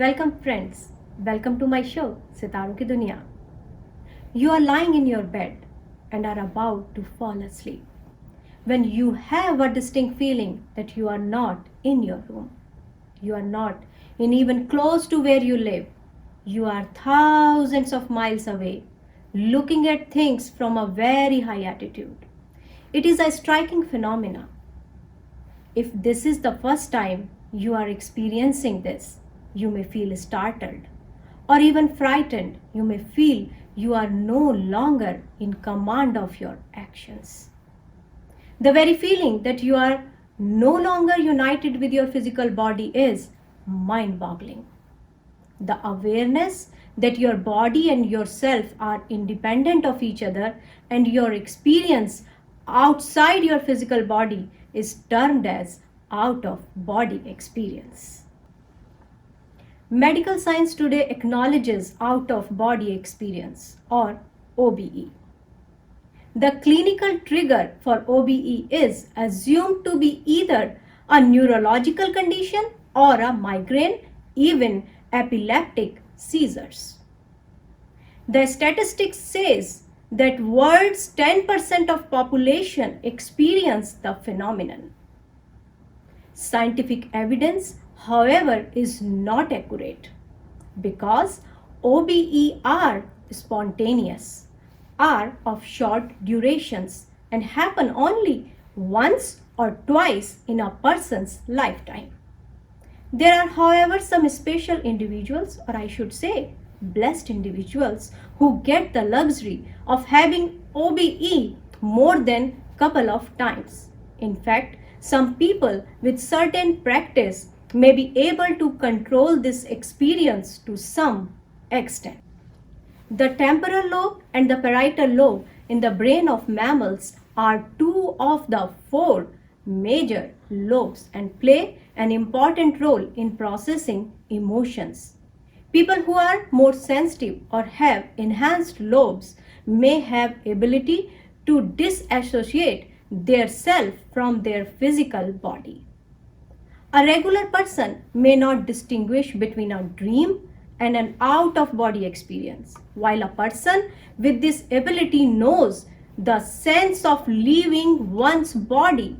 Welcome friends. Welcome to my show Sitaro Ki Duniya. You are lying in your bed and are about to fall asleep when you have a distinct feeling that you are not in your room. You are not in even close to where you live. You are thousands of miles away, looking at things from a very high altitude. It is a striking phenomenon. If this is the first time you are experiencing this, you may feel startled or even frightened. You may feel you are no longer in command of your actions. The very feeling that you are no longer united with your physical body is mind boggling. The awareness that your body and yourself are independent of each other and your experience outside your physical body is termed as out of body experience. Medical science today acknowledges out of body experience or OBE. The clinical trigger for OBE is assumed to be either a neurological condition or a migraine, even epileptic seizures. The statistics says that world's 10% of population experience the phenomenon. Scientific evidence, however, is not accurate because OBE are spontaneous, are of short durations and happen only once or twice in a person's lifetime. There are, however, some special individuals, or I should say, blessed individuals, who get the luxury of having OBE more than couple of times. In fact, some people with certain practice may be able to control this experience to some extent. The temporal lobe and the parietal lobe in the brain of mammals are two of the four major lobes and play an important role in processing emotions. People who are more sensitive or have enhanced lobes may have ability to disassociate their self from their physical body. A regular person may not distinguish between a dream and an out-of-body experience, while a person with this ability knows the sense of leaving one's body.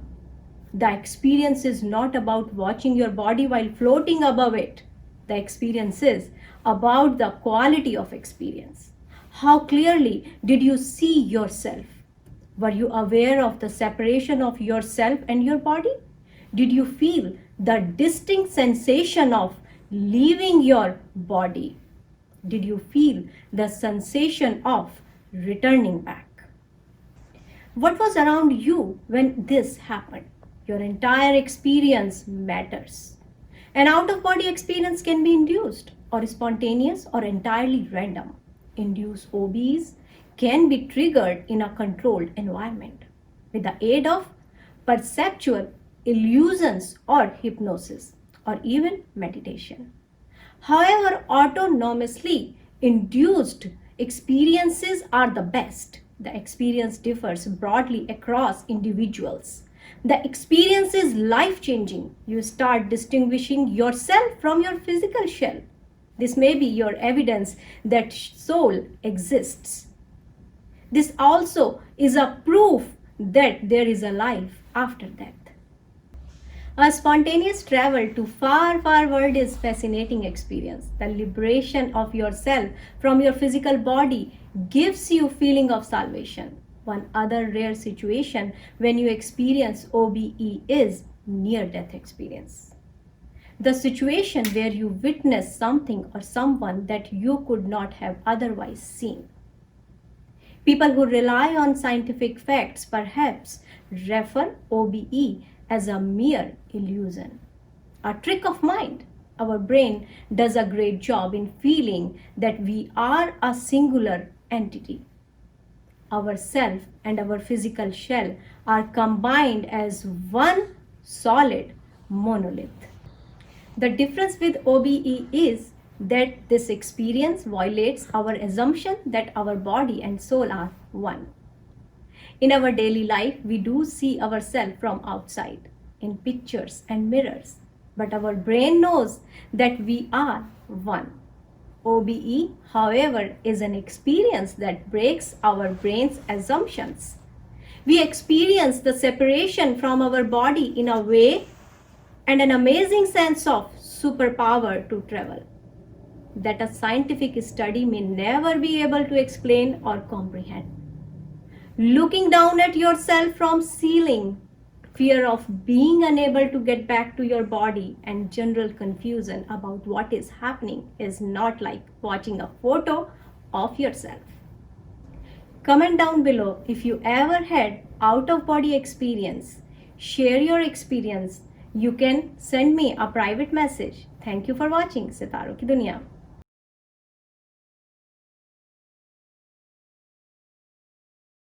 The experience is not about watching your body while floating above it. The experience is about the quality of experience. How clearly did you see yourself? Were you aware of the separation of yourself and your body? Did you feel the distinct sensation of leaving your body? Did you feel the sensation of returning back? What was around you when this happened? Your entire experience matters. An out-of-body experience can be induced or spontaneous or entirely random. Induced OBs can be triggered in a controlled environment with the aid of perceptual illusions or hypnosis or even meditation. However, autonomously induced experiences are the best. The experience differs broadly across individuals. The experience is life-changing. You start distinguishing yourself from your physical shell. This may be your evidence that soul exists. This also is a proof that there is a life after death. A spontaneous travel to far, far world is fascinating experience. The liberation of yourself from your physical body gives you feeling of salvation. One other rare situation when you experience OBE is near-death experience. The situation where you witness something or someone that you could not have otherwise seen. People who rely on scientific facts perhaps refer OBE as a mere illusion, a trick of mind. Our brain does a great job in feeling that we are a singular entity. Our self and our physical shell are combined as one solid monolith. The difference with OBE is that this experience violates our assumption that our body and soul are one. In our daily life, we do see ourselves from outside, in pictures and mirrors. but our brain knows that we are one. OBE, however, is an experience that breaks our brain's assumptions. We experience the separation from our body in a way and an amazing sense of superpower to travel that a scientific study may never be able to explain or comprehend. Looking down at yourself from ceiling, fear of being unable to get back to your body, and general confusion about what is happening is not like watching a photo of yourself. Comment down below if you ever had out of body experience. Share your experience. You can send me a private message. Thank you for watching Sitaro Ki Duniya.